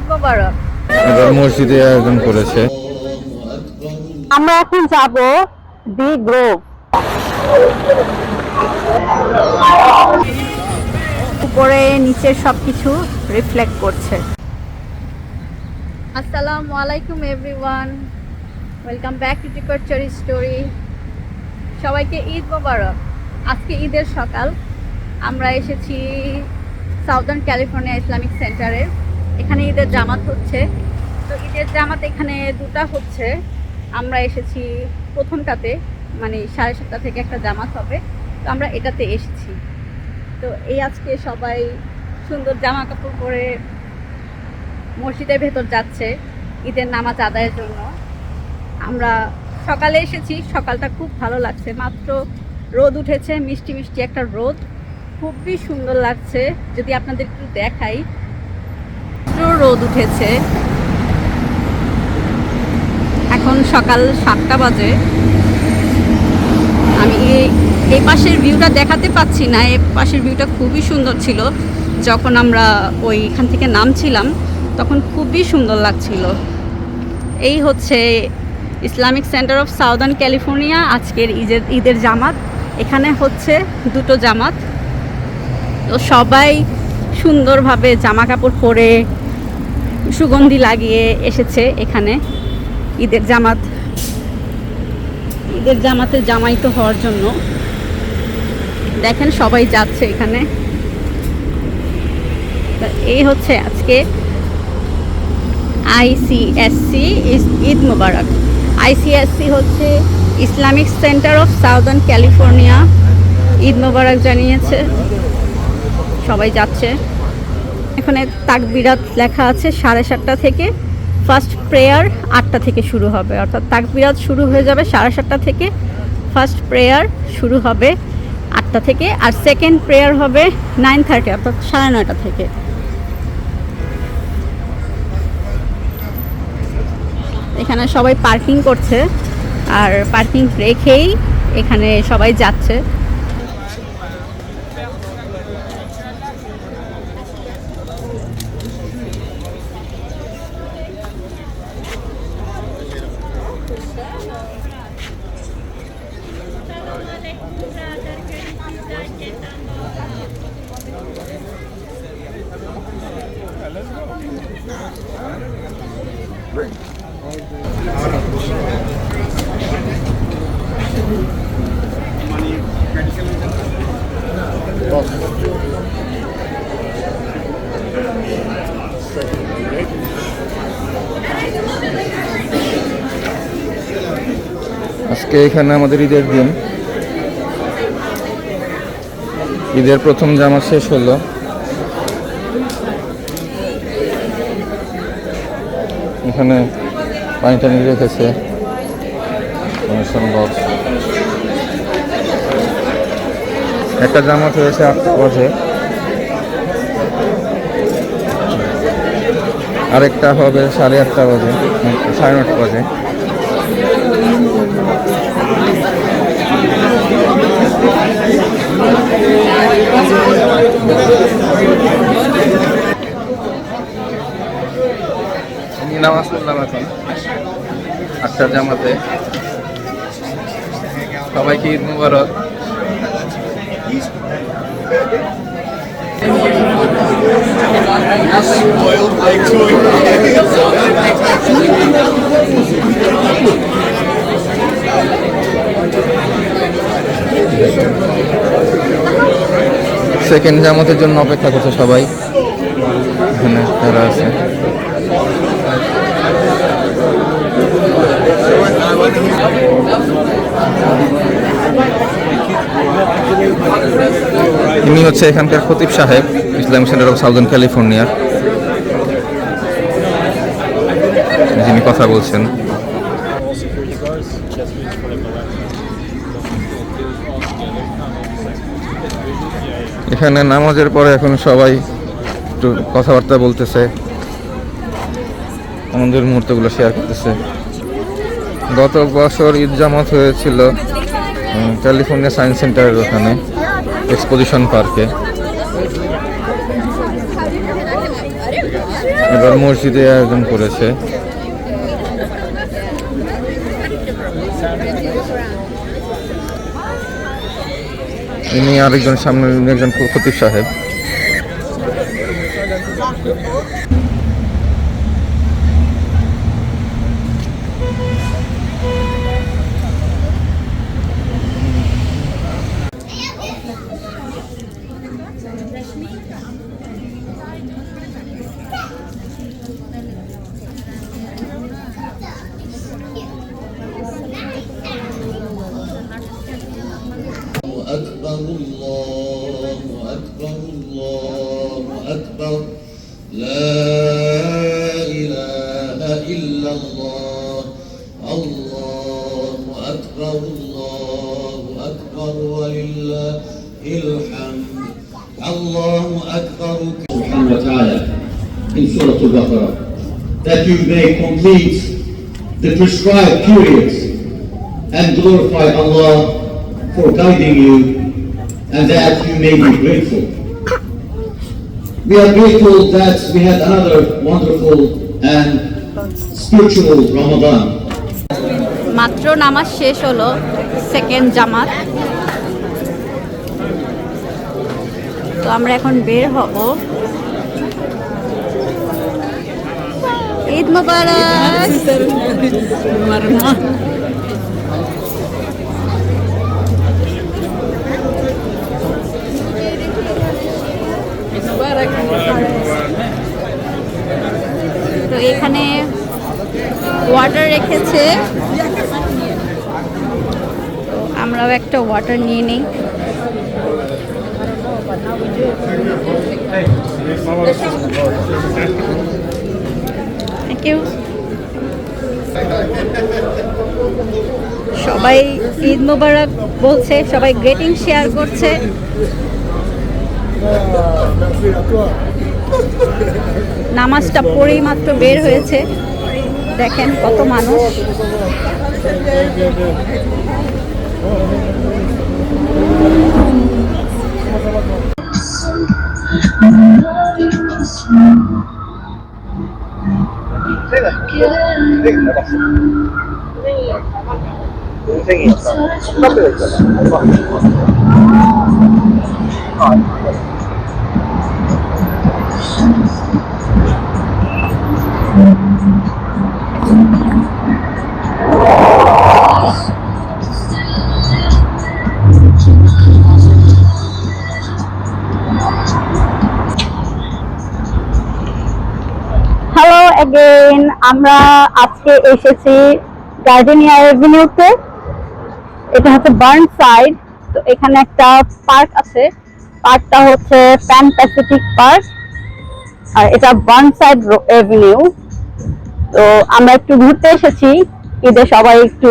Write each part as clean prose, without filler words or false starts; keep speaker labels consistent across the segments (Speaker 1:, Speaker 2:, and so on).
Speaker 1: ঈদ মোবারক।
Speaker 2: এবার মসজিদে আয়োজন করেছে।
Speaker 1: আমরা এখন যাব দি গ্রোভ। উপরে নিচের সবকিছু রিফ্লেক্ট করছে। আসসালামু আলাইকুম এভরিওয়ান, ওয়েলকাম ব্যাক টু টিকটচুরি স্টোরি। সবাইকে ঈদ মোবারক। আজকে ঈদের সকাল। আমরা এসেছি সাউদার্ন ক্যালিফোর্নিয়া ইসলামিক সেন্টারে। এখানে ঈদের জামাত হচ্ছে। তো ঈদের জামাত এখানে দুটা হচ্ছে। আমরা এসেছি প্রথমটাতে, মানে 7:30 থেকে একটা জামাত হবে, তো আমরা এটাতে এসেছি। তো এই আজকে সবাই সুন্দর জামা কাপড় পরে মসজিদের ভেতর যাচ্ছে ঈদের নামাজ আদায়ের জন্য। আমরা সকালে এসেছি, সকালটা খুব ভালো লাগছে। মাত্র রোদ উঠেছে, মিষ্টি মিষ্টি একটা রোদ, খুবই সুন্দর লাগছে। যদি আপনাদের একটু দেখাই, রোদ উঠেছে। এখন সকাল 7টা বাজে। আমি এই পাশের ভিউটা দেখাতে পাচ্ছি না। এই পাশের ভিউটা খুবই সুন্দর ছিল। যখন আমরা ওইখান থেকে নামছিলাম তখন খুবই সুন্দর লাগছিল। এই হচ্ছে Islamic centre of Southern California. আজকের ঈদের জামাত এখানে হচ্ছে দুটো জামাত। তো সবাই সুন্দরভাবে জামা কাপড় পরে সুগন্ধি লাগিয়ে এসেছে এখানে ঈদের জামাতে জামাইতো হওয়ার জন্য। দেখেন সবাই যাচ্ছে এখানে। এই হচ্ছে আজকে ICSC ঈদ মোবারক। ICSC হচ্ছে Islamic centre of Southern California. Eid মোবারক জানিয়েছে, সবাই যাচ্ছে। এখানে তাকবিরাত লেখা আছে 7:30 থেকে। ফার্স্ট প্রেয়ার 8টা থেকে শুরু হবে, অর্থাৎ তাকবিরাত শুরু হয়ে যাবে 7:30 থেকে। ফার্স্ট প্রেয়ার শুরু হবে 8টা থেকে, আর সেকেন্ড প্রেয়ার হবে 9:30, অর্থাৎ 9:30 থেকে। এখানে সবাই পার্কিং করছে, আর পার্কিং রেখেই এখানে সবাই যাচ্ছে।
Speaker 2: আজকে এখানে আমাদের ঈদের দিন। ঈদের প্রথম জামাত শেষ হলো। এখানে পানি টানি রেখেছে, বক্স। একটা জামাত হয়েছে 8টা বাজে, আরেকটা হবে 8:30 বাজে, 9:30 বাজে। আমি নামাজ পড়লাম এখন 8টার জামাতে। সবাইকে ঈদ মুবারক। সেকেন্ড জামাতের জন্য অপেক্ষা করছে সবাই। এখানে যারা আছে ইনি হচ্ছে এখানকার খতিব সাহেব, ইসলামিক সেন্টার অফ সাউদার্ন ক্যালিফোর্নিয়ার, যিনি কথা বলছেন। এখানে নামাজের পরে এখন সবাই একটু কথাবার্তা বলতেছে, আমাদের মুহূর্তগুলো শেয়ার করতেছে। গত বছর ঈদ জামাত হয়েছিল ক্যালিফোর্নিয়া সায়েন্স সেন্টারের ওখানে, এক্সপোজিশন পার্কে। এবার মসজিদে আয়োজন করেছে। ইনি আরেকজন, সামনে একজন খতিব সাহেব।
Speaker 3: أكبر الله أكبر الله أكبر لا إله إلا الله الله أكبر ولله الحمد الله أكبر سبحانه وتعالى in Surah Al-Baqarah that you may complete the prescribed periods and glorify Allah for guiding you, and that you may be grateful. We are grateful that we had another wonderful and spiritual Ramadan.
Speaker 1: মাত্র নামাজ শেষ হলো, second জামাত। তো আমরা এখন বের হব। ঈদ মোবারক। তো এখানে ওয়াটার রেখেছে, তো আমরাও একটা ওয়াটার নিয়ে নিই। Thank you. সবাই ঈদ মোবারক বলছে, সবাই গ্রিটিং শেয়ার করছে। নামাজটা পড়েই মাত্র বের হয়েছে, দেখেন কত মানুষ। হ্যালো अगेन, আমরা আজকে এসেছি গার্ডেনিয়া এভিনিউতে। এটা হচ্ছে বার্ন সাইড। তো এখানে একটা পার্ক আছে, পার্কটা হচ্ছে প্যান প্যাসিফিক পার্ক, আর এটা বার্ন সাইড এভিনিউ। তো আমরা একটু ঘুরতে এসেছি, ঈদে সবাই একটু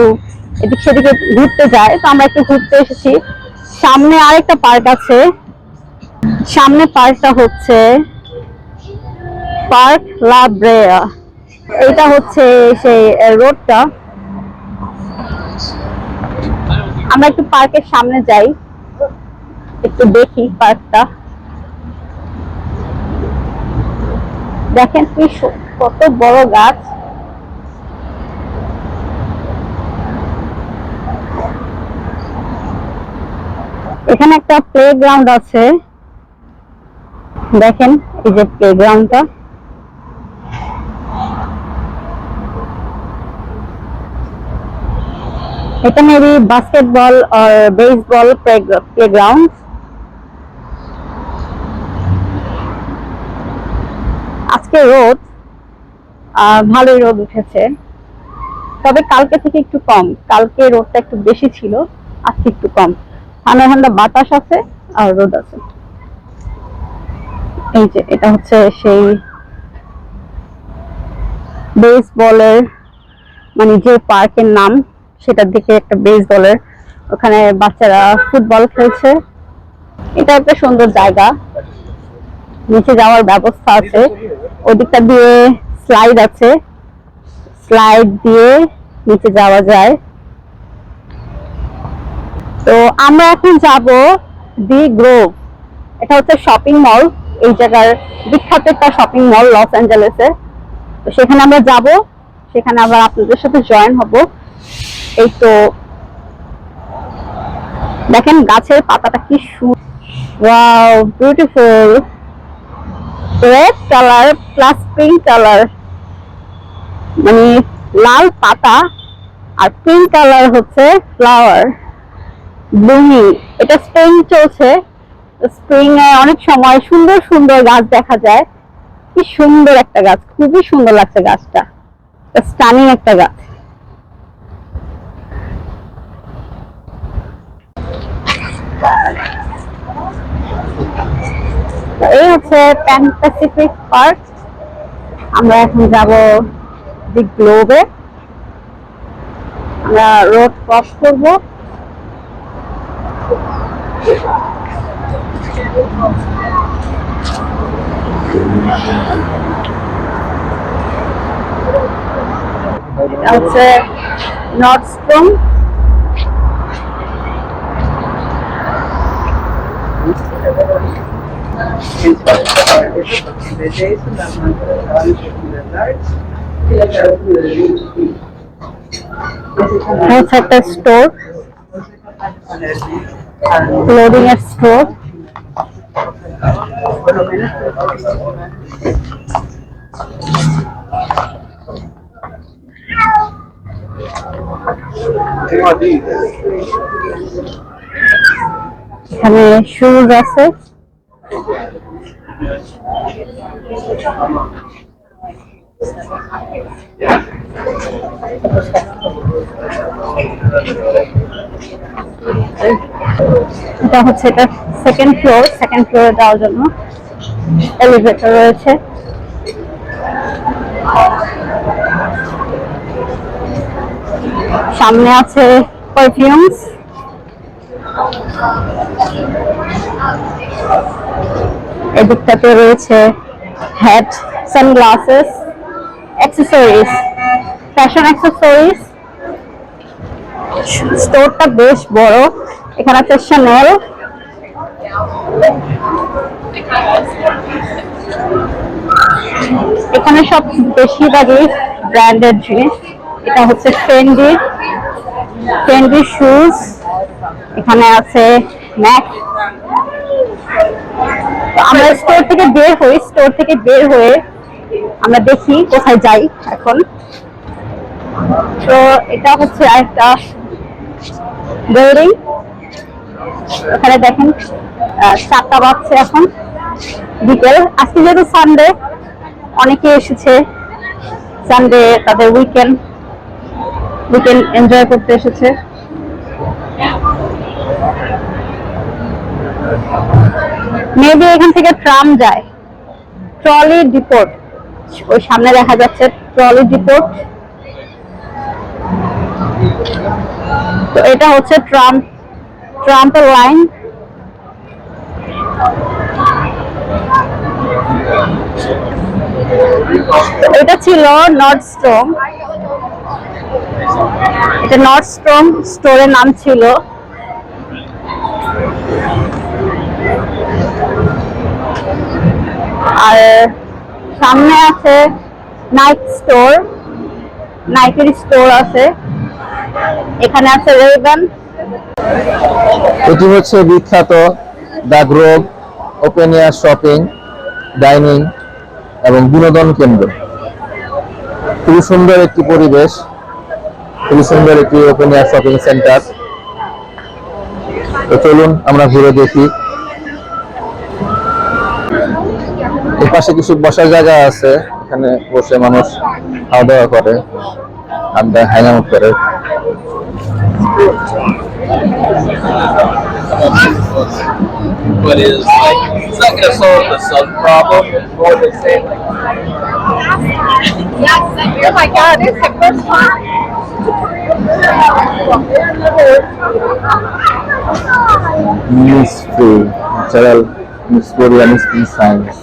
Speaker 1: এদিক সেদিকে ঘুরতে যায়, তো আমরা একটু ঘুরতে এসেছি। সামনে আরেকটা পার্ক আছে, সামনে পার্কটা হচ্ছে পার্ক লা ব্রেয়া। এটা হচ্ছে সেই রোডটা। আমরা একটু পার্কের সামনে যাই, একটু দেখি পার্কটা। দেখেন কি কত বড় গাছ। এখানে একটা প্লেগ্রাউন্ড আছে, দেখেন এই যে প্লেগ্রাউন্ডটা। এটা মেবি বাস্কেটবল আর বেসবল প্লেগ্রাউন্ড। আজকে রোদ, ভালোই রোদ উঠেছে, তবে কালকে থেকে একটু কম। কালকে রোদটা একটু বেশি ছিল, আজকে একটু কম। ঠান্ডা ঠান্ডা বাতাস আছে আর রোদ আছে। এই যে এটা হচ্ছে সেই বেসবলের মানে যে পার্কের নাম, সেটার দিকে একটা বেসবলের, ওখানে বাচ্চারা ফুটবল খেলছে। এটা একটা সুন্দর জায়গা, নিচে যাওয়ার ব্যবস্থা আছে, ওদিকটা দিয়ে স্লাইড আছে, স্লাইড দিয়ে নিচে যাওয়া যায়। তো আমরা এখন যাব দি গ্রোভ। এটা হচ্ছে শপিং মল, এই জায়গার বিখ্যাত একটা শপিং মল লস অ্যাঞ্জেলেসে। তো সেখানে আমরা যাব, সেখানে আবার আপনাদের সাথে জয়েন হব। এই তো দেখেন গাছের পাতাটা কি wow beautiful, red colour plus pink colour, মানে লাল পাতা আর পিঙ্ক কালার হচ্ছে ফ্লাওয়ার ব্লুমিং। এটা স্প্রিং চলছে, স্প্রিং এ অনেক সময় সুন্দর সুন্দর গাছ দেখা যায়। কি সুন্দর একটা গাছ, খুবই সুন্দর লাগছে গাছটা, স্টানিং একটা গাছ। এই হচ্ছে প্যান প্যাসিফিক পার্ক। আমরা এখন যাব দি গ্লোবে, আমরা রোড ক্রস করব। এটা হচ্ছে নর্ডস্ট্রম। হচ্ছে একটা স্টোর, ক্লোদিং এর স্টোর। এখানে শুজ আছে, এটা হচ্ছে এটা সেকেন্ড ফ্লোর। সেকেন্ড ফ্লোরে যাওয়ার জন্য এলিভেটর রয়েছে। সামনে আছে পারফিউমস, এদিকটাতে রয়েছে hat, sunglasses, accessories, fashion accessories. স্টোরটা বেশ বড়। এখানে আছে শ্যানেল, এখানে সব বেশিরভাগই ব্র্যান্ডেড জিনিস। এটা হচ্ছে ফেন্ডি, ফেন্ডি শুজ। এখানে আছে ম্যাক। আমরা স্টোর থেকে বের হই, স্টোর থেকে বের হয়ে আমরা দেখি কোথায় যাই এখন। তো এটা হচ্ছে একটা বিল্ডিং। এখানে দেখেন 4টা বাজছে এখন, বিকেল। আজকে যেহেতু সানডে, অনেকে এসেছে সানডে, তাদের উইকেন্ড এনজয় করতে এসেছে। মেবি এখান থেকে ট্রাম যায়, ট্রলি ডিপোট। ওই সামনে দেখা যাচ্ছে ট্রলি ডিপোট। তো এটা হচ্ছে ট্রাম্পের লাইন। এটা ছিল নর্ডস্ট্রম, এটা নর্ডস্ট্রম স্টোরের নাম ছিল। আর সামনে আছে নাইক স্টোর, নাইকের স্টোর আছে। এখানে আছে রেবেন।
Speaker 2: এটি হচ্ছে বিখ্যাত the Grove open air shopping, dining এবং বিনোদন কেন্দ্র। খুবই সুন্দর একটি পরিবেশ, খুবই সুন্দর একটি ওপেন এয়ার শপিং সেন্টার। তো চলুন আমরা ঘুরে দেখি। এর পাশে কিছু বসার জায়গা আছে, এখানে বসে মানুষ খাওয়া দাওয়া করে, আড্ডা হ্যাংআউট করে।
Speaker 4: But it's like it's not gonna solve the sun problem. Or they say like
Speaker 1: Oh my god, this is the first time.
Speaker 2: News free, natural news Korean is science.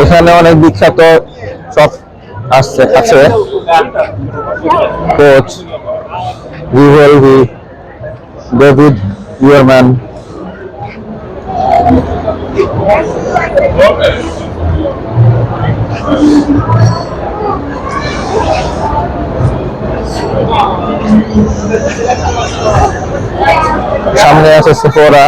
Speaker 2: এখানে অনেক বিখ্যাত শপ আছে coach রিভলভি David ইয়রম্যান সামনে আছে Sephora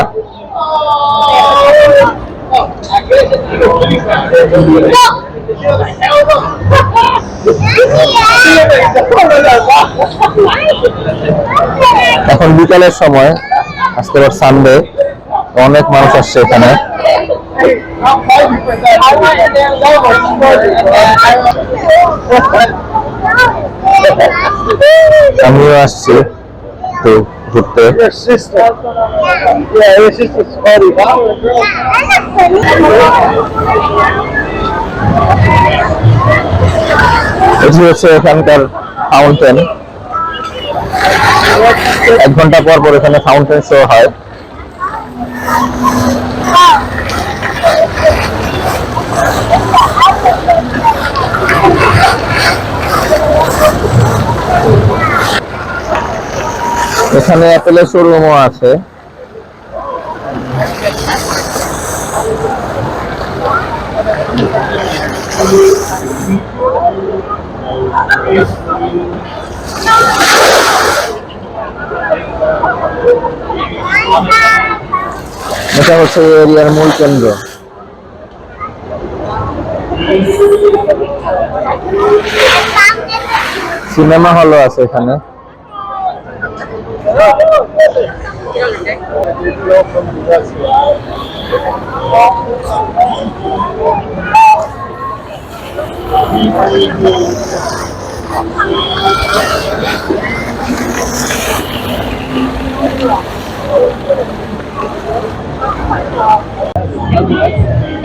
Speaker 2: এখন বিকালের সময় আজকে সানডে অনেক মানুষ আসছে এখানে আমিও আসছি তো ঘুরতে এটি হচ্ছে এখানকার ফাউন্টেন 1 ঘন্টা পর পর এখানে ফাউন্টেন শো হয় এখানে অ্যাপেলের শোরুমও আছে এটা হচ্ছে এরিয়ার মূল কেন্দ্র সিনেমা হলও আছে এখানে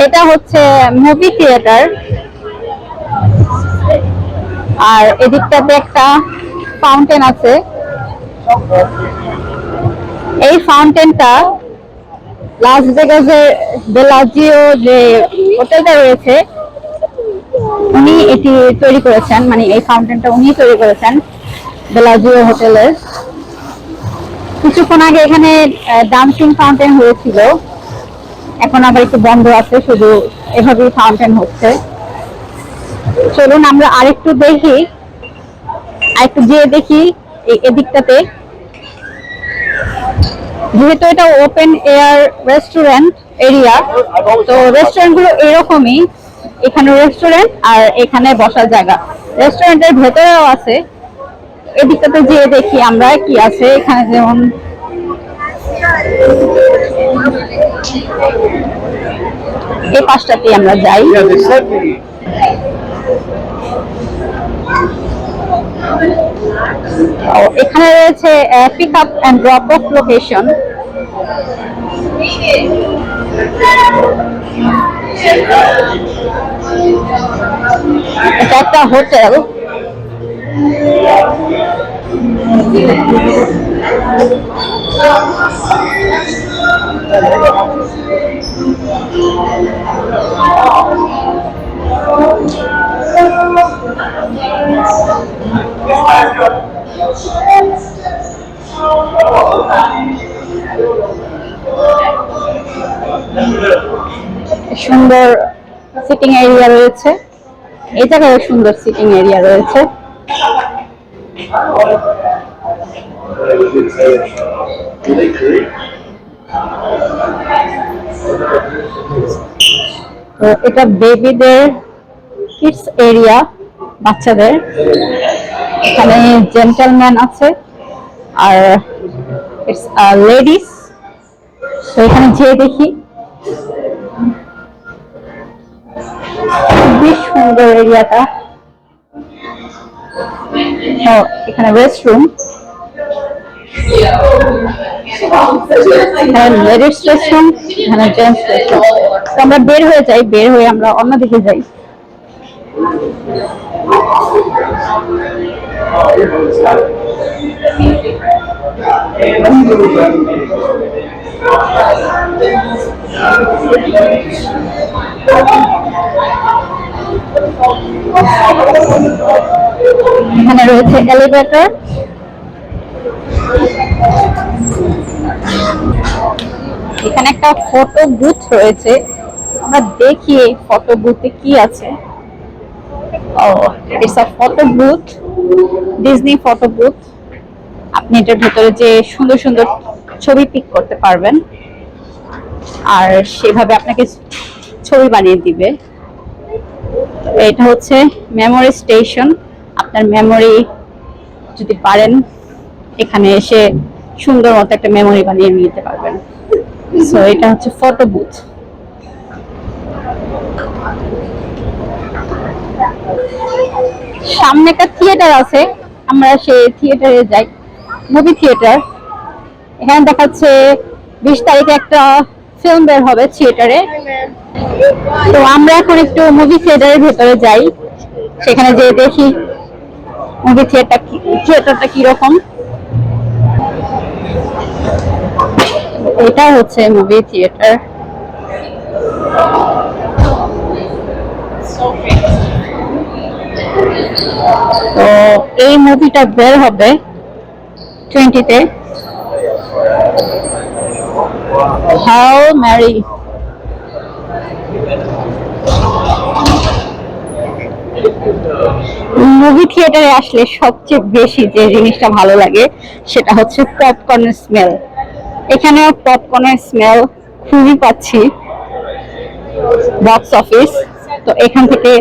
Speaker 1: এটা হচ্ছে মুভি থিয়েটার আর এদিকটাতে একটা ফাউন্টেন আছে এই ফাউন্টেনটা লাস ভেগাসের বেলাজিও যে হোটেলটা রয়েছে উনি এটি তৈরি করেছেন মানে এই ফাউন্টেনটা উনি তৈরি করেছেন বেলাজিও হোটেলের কিছুক্ষণ আগে এখানে ডান্সিং ফাউন্টেন হয়েছিল এখন আবার একটু বন্ধ আছে শুধু এভাবেই ফাউন্টেন হচ্ছে চলুন আমরা আরেকটু দেখি আরেকটু যেয়ে দেখি এদিকটাতে যেহেতু এটা ওপেন এয়ার রেস্টুরেন্ট এরিয়া তো রেস্টুরেন্ট গুলো এরকমই এখানে রেস্টুরেন্ট আর এখানে বসার জায়গা রেস্টুরেন্টের ভেতরেও আছে এদিকটাতে যেয়ে দেখি আমরা কি আছে এখানে যেমন এই পাশটাতে আমরা যাই এখানে রয়েছে pick up and drop off location এটা একটা হোটেল সুন্দর সিটিং এরিয়া রয়েছে এই জায়গায় সুন্দর সিটিং এরিয়া রয়েছে তো এটা বেবিদের কিডস এরিয়া বাচ্চাদের এখানে জেন্টলম্যান আছে আর ইটস লেডিস তো এখানে যেয়ে দেখি খুবই সুন্দর এরিয়াটা এখানে রেস্টরুম লেডিস রেস্টরুম, এখানে জেন্টস রেস্টরুম। তো আমরা বের হয়ে যাই, বের হয়ে আমরা অন্যদিকে যাই। এখানে রয়েছে এলিভেটর। এখানে একটা ফটো বুথ রয়েছে, আমরা দেখি এই ফটো বুথে কি আছে। Oh, it's a photo booth, Disney photo booth. আপনি এটার ভেতরে যে সুন্দর সুন্দর ছবি পিক করতে পারবেন, আর সেভাবে আপনাকে ছবি বানিয়ে দিবে। এটা হচ্ছে মেমোরি স্টেশন। আপনার মেমোরি যদি পারেন, এখানে এসে সুন্দর মতো একটা মেমোরি বানিয়ে নিতে পারবেন। সো এটা হচ্ছে ফটো বুথ। সামনে একটা থিয়েটার আছে, আমরা সেই থিয়েটারে যাই, মুভি থিয়েটার। এখানে দেখাচ্ছে 20 তারিখে একটা ফিল্ম বের হবে থিয়েটারে। তো আমরা এখন একটু মুভি থিয়েটারের ভেতরে যাই, সেখানে যে দেখি মুভি থিয়েটারটা কিরকম। এটা হচ্ছে মুভি থিয়েটার। তো এই মুভিটা বের হবে 20-তে, হাউ ম্যারি। মুভি থিয়েটারে আসলে সবচেয়ে বেশি যে জিনিসটা ভালো লাগে সেটা হচ্ছে পপকর্নের স্মেল। এখানে পপকর্নের স্মেল খুবই পাচ্ছি। বক্স অফিস, তো এখান থেকে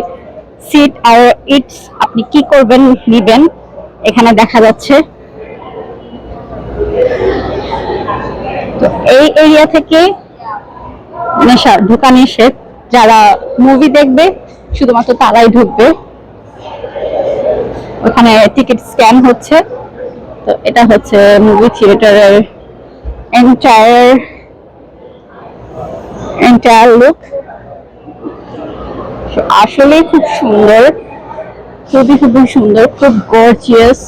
Speaker 1: সিট আর ইটস আপনি কি করবেন নিবেন এখানে দেখা যাচ্ছে। তো এই এরিয়া থেকে ঢোকা নিষেধ, যারা মুভি দেখবে শুধুমাত্র তারাই ঢুকবে। ওখানে টিকিট স্ক্যান হচ্ছে। তো এটা হচ্ছে মুভি থিয়েটারের এন্টায়ার লুক। আসলে খুব সুন্দর, খুবই খুবই সুন্দর, খুব গর্জিয়াস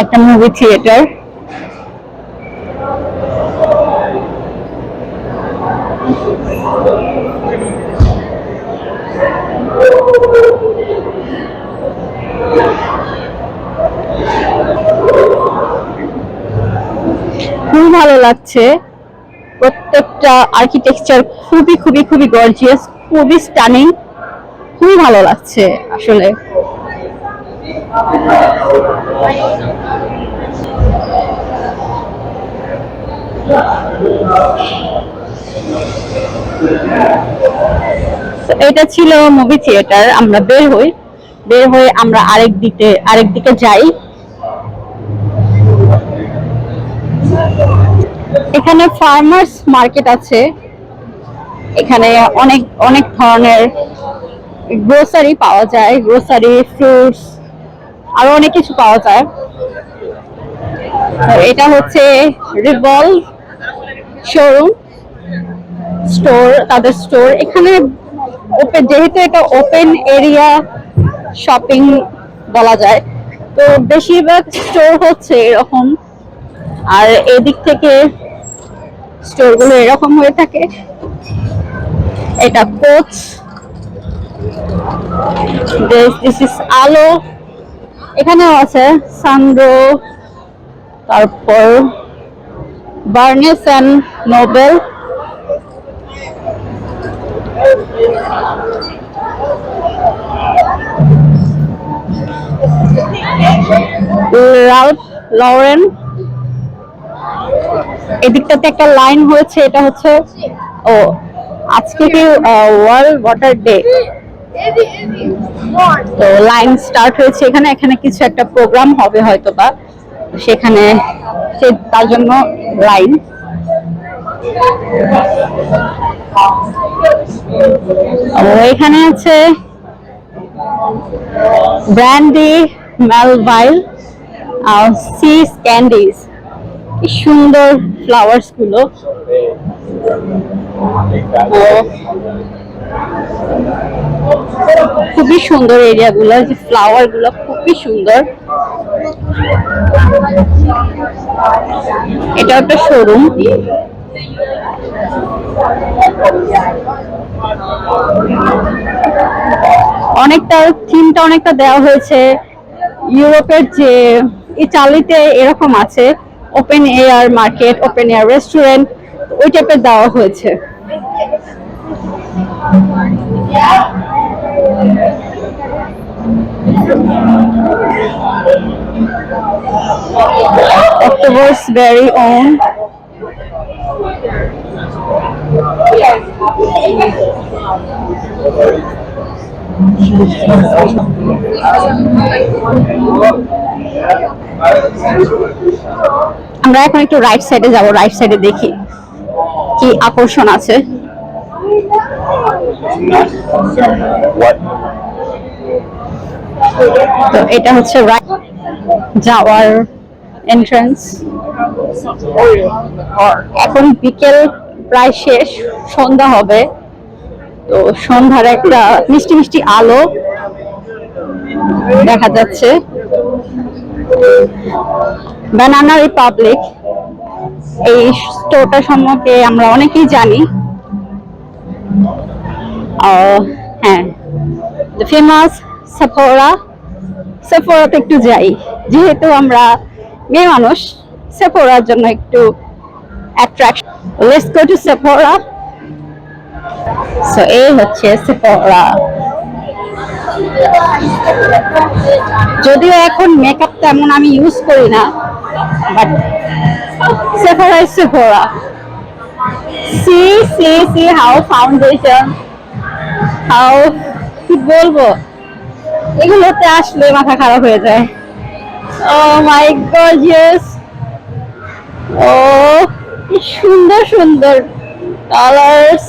Speaker 1: একটা মুভি থিয়েটার। খুবই ভালো লাগছে, প্রত্যেকটা আর্কিটেকচার খুবই খুবই খুবই গর্জিয়াস, খুবই স্টানিং, খুবই ভালো লাগছে আসলে। এটা ছিল মুভি থিয়েটার। আমরা বের হয়ে আমরা আরেকদিকে যাই। এখানে ফার্মার্স মার্কেট আছে, এখানে অনেক অনেক ধরনের গ্রোসারি পাওয়া যায়, গ্রোসারি, ফ্রুটস, আরো অনেক কিছু পাওয়া যায়। এটা হচ্ছে রিভলভ শোরুম স্টোর, তাদের স্টোর। এখানে যেহেতু এটা ওপেন এরিয়া শপিং বলা যায়, তো বেশিরভাগ স্টোর হচ্ছে এরকম, আর এদিক থেকে স্টোর গুলো এরকম হয়ে থাকে। এটা কোচ, দিস ইজ আলো, এখানেও আছে সানডো, তারপর Barnes and Noble, Ralph Lauren. এদিকটাতে একটা লাইন হয়েছে, এটা হচ্ছে আজকে কি ওয়ার্ল্ড ওয়াটার ডে, তো লাইন স্টার্ট হয়েছে এখানে। এখানে কিছু একটা প্রোগ্রাম হবে হয়তো বা, সেখানে তার জন্য লাইন। এখানে আছে ব্র্যান্ডি, মেলভাইল, সিস ক্যান্ডিজ। কি সুন্দর ফ্লাওয়ার্স গুলো। খুবই সুন্দর এরিয়া গুলো, যে ফ্লাওয়ার গুলো খুবই সুন্দর। এটা একটা শোরুম। অনেকটা থিমটা অনেকটা দেওয়া হয়েছে ইউরোপের, যে ইতালিতে এরকম আছে open air market, open air restaurant, ওই টাইপের দেওয়া হয়েছে। October's very own আমরা এখন একটু রাইট সাইডে যাব, রাইট সাইডে দেখি কি আকর্ষণ আছে। তো এটা হচ্ছে যাওয়ার এন্ট্রান্স। এখন বিকেল প্রায় শেষ, সন্ধ্যা হবে। তো সন্ধ্যার একটা মিষ্টি মিষ্টি আলো দেখা যাচ্ছে। বানানা রিপাবলিক এই স্টোরটা সম্পর্কে আমরা অনেকেই জানি। হ্যাঁ, ফেমাস সেফোরা, সেফোরাতে একটু যাই, যেহেতু আমরা মেয়ে মানুষ, সেফোরার জন্য একটু attraction. Let's go to Sephora. So এই হচ্ছে সেফোরা। যদিও এখন মেকআপ তেমন আমি ইউজ করি না, but Sephora is Sephora. C how foundation, how কি বলবো, এগুলোতে আসলে মাথা খারাপ হয়ে যায়। ও মাই গর্জিয়াস, ও কি সুন্দর সুন্দর কালার্স।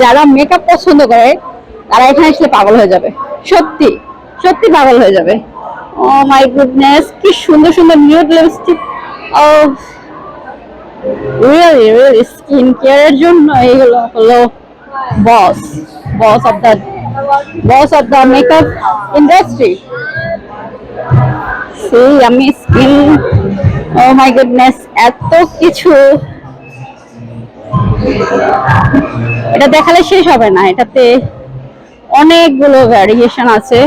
Speaker 1: যারা মেকআপ পছন্দ করে তারা এখানে আসলে পাগল হয়ে যাবে, সত্যি সত্যি পাগল হয়ে যাবে। ও মাই গুডনেস, কি সুন্দর সুন্দর নিউড লিপস্টিক। ও রিয়েলি রিয়েলি স্কিন কেয়ারের জন্য এগুলো হলো বস অফ দ্য মেকআপ ইন্ডাস্ট্রি। সেই আমি স্কিন, ও মাই গুডনেস, এত কিছু এটা দেখালে শেষ হবে না। এটাতে অনেকগুলো ভ্যারিয়েশন আছে।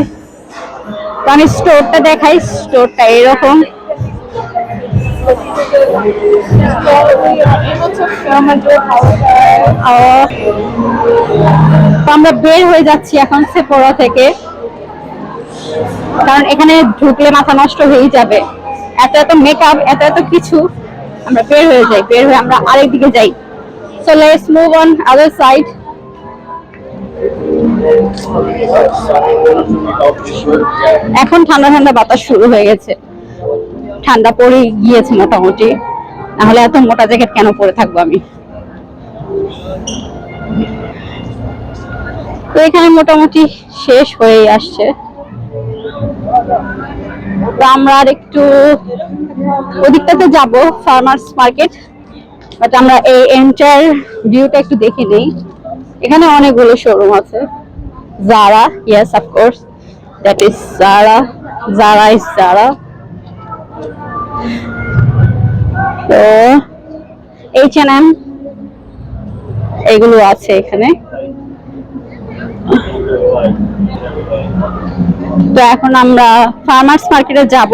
Speaker 1: আমি স্টোরটা দেখাই, স্টোরটা এরকম। আমরা বের হয়ে যাচ্ছি এখন সেফোরা থেকে, কারণ এখানে ঢুকলে মাথা নষ্ট হয়ে যাবে। এত এত মেকআপ, এত এত কিছু। আমরা বের হয়ে যাই, বের হয়ে আমরা আরেক দিকে যাই। So let's move on other side. এখন ঠান্ডা ঠান্ডা বাতাস শুরু হয়ে গেছে, ঠান্ডা পড়ে গিয়েছে মোটামুটি, নাহলে এত মোটা জ্যাকেট কেন পরে থাকবো আমি। তো এখানে মোটামুটি শেষ হয়ে আসছে। তো আমরা আর একটু ওদিকটাতে যাব, ফার্মার্স মার্কেট, বাট আমরা এই এন্টার ভিউটা একটু দেখে নেই। এখানে অনেকগুলো শোরুম আছে। Zara, yes of course, that is Zara. Zara is Zara. তো H&M এগুলো আছে এখানে। তো এখন আমরা ফার্মার্স মার্কেটে যাব।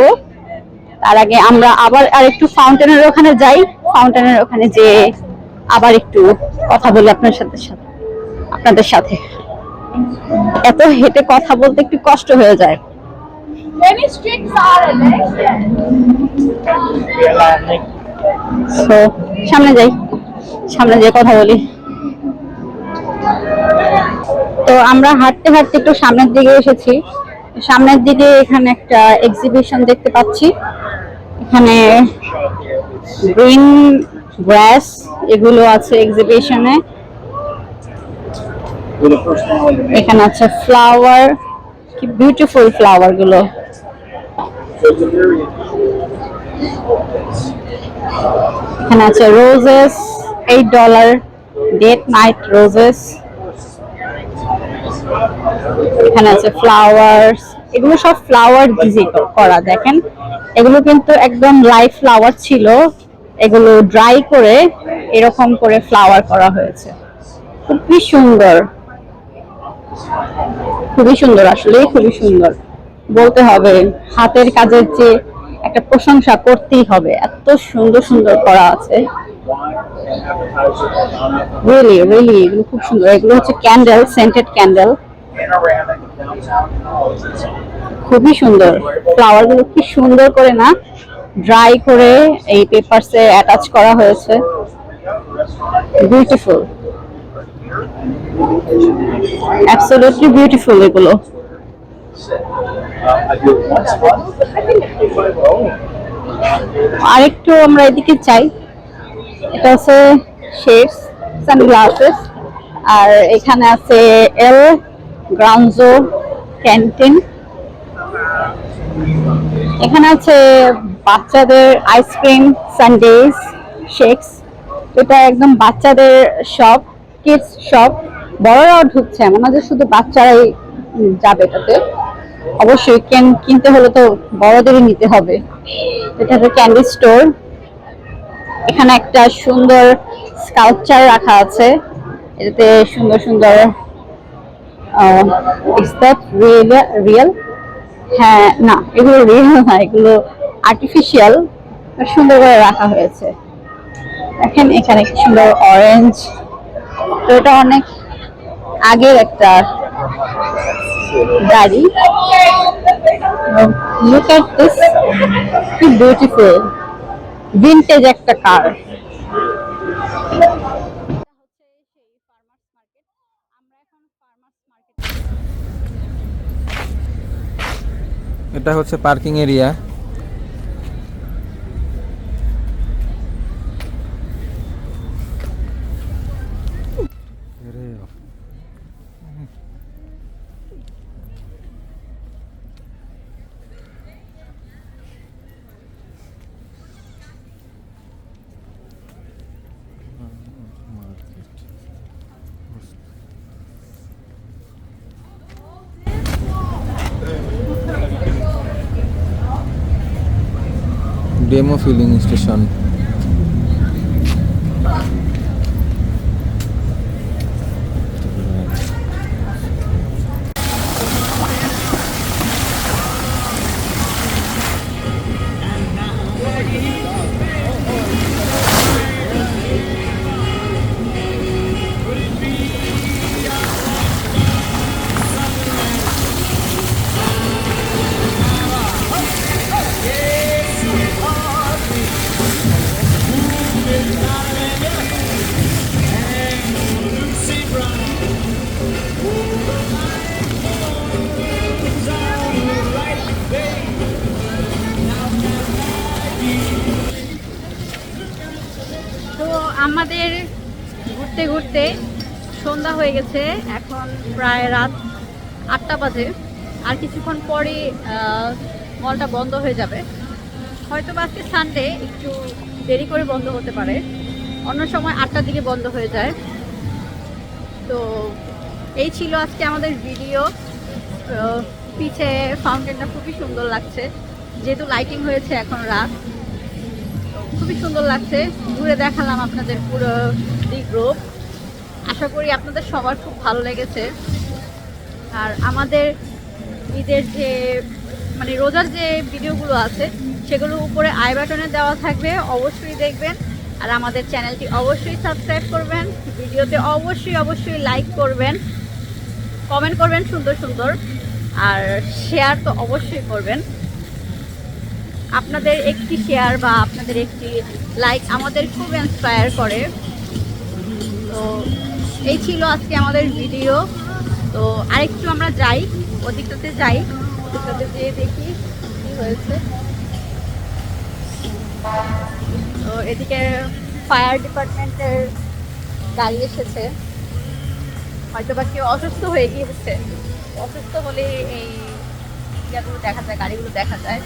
Speaker 1: তার আগে আমরা আবার আরেকটু ফাউন্টেনের ওখানে যাই। ফাউন্টেনের ওখানে যে আবার একটু কথা বলি আপনাদের সাথে। এত হেঁটে কথা বলতে একটু কষ্ট হয়ে যায়। So, সামনে যাই, সামনে যেয়ে কথা বলি। তো আমরা হাঁটতে হাঁটতে একটু সামনের দিকে এসেছি। সামনের দিকে এখানে একটা এক্সিবিশন দেখতে পাচ্ছি। এখানে গ্রিন গ্রাস এগুলো আছে এক্সিবিশনে। এখানে আছে ফ্লাওয়ার, কি বিউটিফুল ফ্লাওয়ার গুলো। এখানে আছে রোজেস, $8, ডেট নাইট রোজেস। এখানে আছে ফ্লাওয়ার্স, এগুলো সব ফ্লাওয়ার ডিজাইন করা, দেখেন এগুলো কিন্তু একদম লাইভ ফ্লাওয়ার ছিল, এগুলো ড্রাই করে এরকম করে ফ্লাওয়ার করা হয়েছে। খুবই সুন্দর, খুবই সুন্দর, আসলে খুবই সুন্দর বলতে হবে। হাতের কাজের যে একটা প্রশংসা করতেই হবে, এত সুন্দর সুন্দর করা আছে। রিয়েলি রিয়েলি এগুলো খুব সুন্দর। এগুলো হচ্ছে ক্যান্ডেল, সেন্টেড ক্যান্ডেল, খুবই সুন্দর। ফ্লাওয়ার গুলো কি সুন্দর করে না ড্রাই করে এই পেপারসে অ্যাটাচ করা হয়েছে, বিউটিফুল, অ্যাবসলিউটলি বিউটিফুল এগুলো। আরেকটু আমরা এদিকে চাই, এটা হচ্ছে শেডস, সানগ্লাসেস, আর এখানে আছে এল গ্রাউন্ডজো ক্যান্টিন। এখানে আছে বাচ্চাদের আইসক্রিম, সানডেজ, শেকস। এটা একদম বাচ্চাদের শপ, কিডস শপ। বড়রাও ঢুকছে, এমন না যে শুধু বাচ্চারাই যাবে এটাতে। অবশ্যই কিনতে হলে তো বড়দেরই নিতে হবে। এটা একটা ক্যান্ডি স্টোর। এখানে একটা সুন্দর স্কাল্পচার রাখা আছে, এটাতে সুন্দর সুন্দর রিয়েল, হ্যাঁ না এগুলো রিয়েল না, এগুলো আর্টিফিশিয়াল, সুন্দর করে রাখা হয়েছে। দেখেন এখানে কি সুন্দর অরেঞ্জ, তো এটা অনেক আগের একটা গাড়ি। লুক এট দিস, কি বিউটিফুল, ভিনটেজ একটা কার।
Speaker 2: এটা হচ্ছে parking area. Demo filling station.
Speaker 1: তো আমাদের ঘুরতে ঘুরতে সন্ধ্যা হয়ে গেছে, এখন প্রায় রাত 8টা বাজে। আর কিছুক্ষণ পরে মলটা বন্ধ হয়ে যাবে, হয়তো বা আজকে সানডে একটু দেরি করে বন্ধ হতে পারে, অন্য সময় 8টার দিকে বন্ধ হয়ে যায়। তো এই ছিল আজকে আমাদের ভিডিও। পিছে ফাউন্টেনটা খুবই সুন্দর লাগছে, যেহেতু লাইটিং হয়েছে, এখন রাত, খুবই সুন্দর লাগছে। ঘুরে দেখালাম আপনাদের পুরো দি গ্রুপ। আশা করি আপনাদের সবার খুব ভালো লেগেছে। আর আমাদের ঈদের যে মানে রোজার যে ভিডিওগুলো আছে সেগুলো উপরে আই বাটনে দেওয়া থাকবে, অবশ্যই দেখবেন। আর আমাদের চ্যানেলটি অবশ্যই সাবস্ক্রাইব করবেন, ভিডিওতে অবশ্যই অবশ্যই লাইক করবেন, কমেন্ট করবেন সুন্দর সুন্দর, আর শেয়ার তো অবশ্যই করবেন। আপনাদের একটি শেয়ার বা আপনাদের একটি লাইক আমাদের খুব ইন্সপায়ার করে। তো এই ছিল আজকে আমাদের ভিডিও। তো আরেকটু আমরা যাই, ওদিকটাতে যাই, ওদিকটাতে যেয়ে দেখি কি হয়েছে। তো এদিকে ফায়ার ডিপার্টমেন্টের গাড়ি এসেছে, হয়তো বা কেউ অসুস্থ হয়ে গিয়েছে, অসুস্থ হলে এই ইয়েগুলো দেখা যায়, গাড়িগুলো দেখা যায়।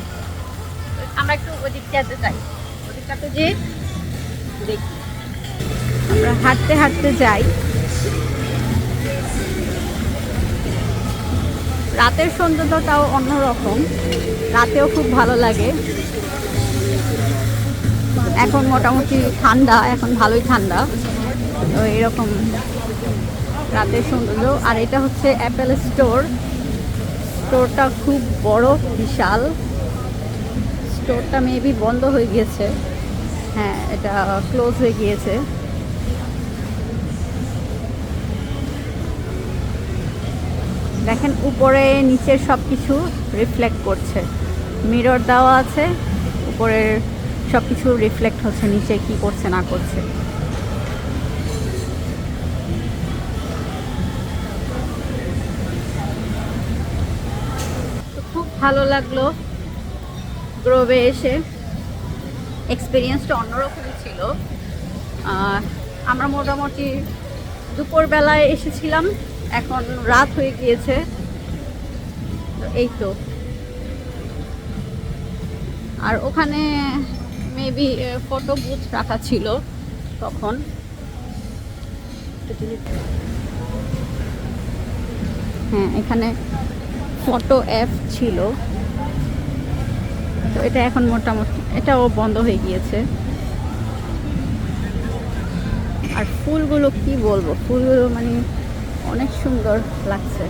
Speaker 1: তো আমরা একটু ওদিক যেতে চাই, ওদিকটাতে যে দেখি, আমরা হাঁটতে হাঁটতে যাই। রাতের সৌন্দর্যটাও অন্যরকম, রাতেও খুব ভালো লাগে। এখন মোটামুটি ঠান্ডা, এখন ভালোই ঠান্ডা, তো এরকম রাতের সৌন্দর্য। আর এটা হচ্ছে অ্যাপেল স্টোর, স্টোরটা খুব বড়, বিশাল। স্টোরটা মেবি বন্ধ হয়ে গিয়েছে, হ্যাঁ এটা ক্লোজ হয়ে গিয়েছে। দেখেন উপরে নিচের সব কিছু রিফ্লেক্ট করছে, মিরর দেওয়া আছে, উপরের সব কিছু রিফ্লেক্ট হচ্ছে নিচে কি করছে না করছে। তো খুব ভালো লাগলো গ্রোভে এসে, এক্সপিরিয়েন্সটা অন্যরকমই ছিল। আমরা মোটামুটি দুপুরবেলায় এসেছিলাম, এখন রাত হয়ে গিয়েছে। তো এই তো, আর ওখানে মেবি ফটো বুথ রাখা ছিল তখন। হ্যাঁ এখানে ফটো অ্যাপ ছিল, তো এটা এখন মোটামুটি এটাও বন্ধ হয়ে গিয়েছে। আর ফুলগুলো কি বলবো, ফুলগুলো মানে অনেক সুন্দর লাগছে।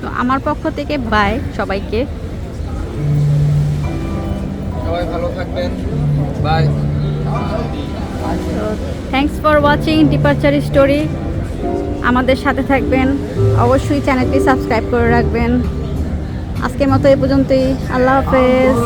Speaker 1: তো আমার পক্ষ থেকে বাই সবাইকে,
Speaker 2: সবাই ভালো থাকবেন, বাই।
Speaker 1: তো thanks for watching departure story. আমাদের সাথে থাকবেন, অবশ্যই চ্যানেলটি সাবস্ক্রাইব করে রাখবেন। আজকের মতো এ পর্যন্তই, আল্লাহ হাফেজ।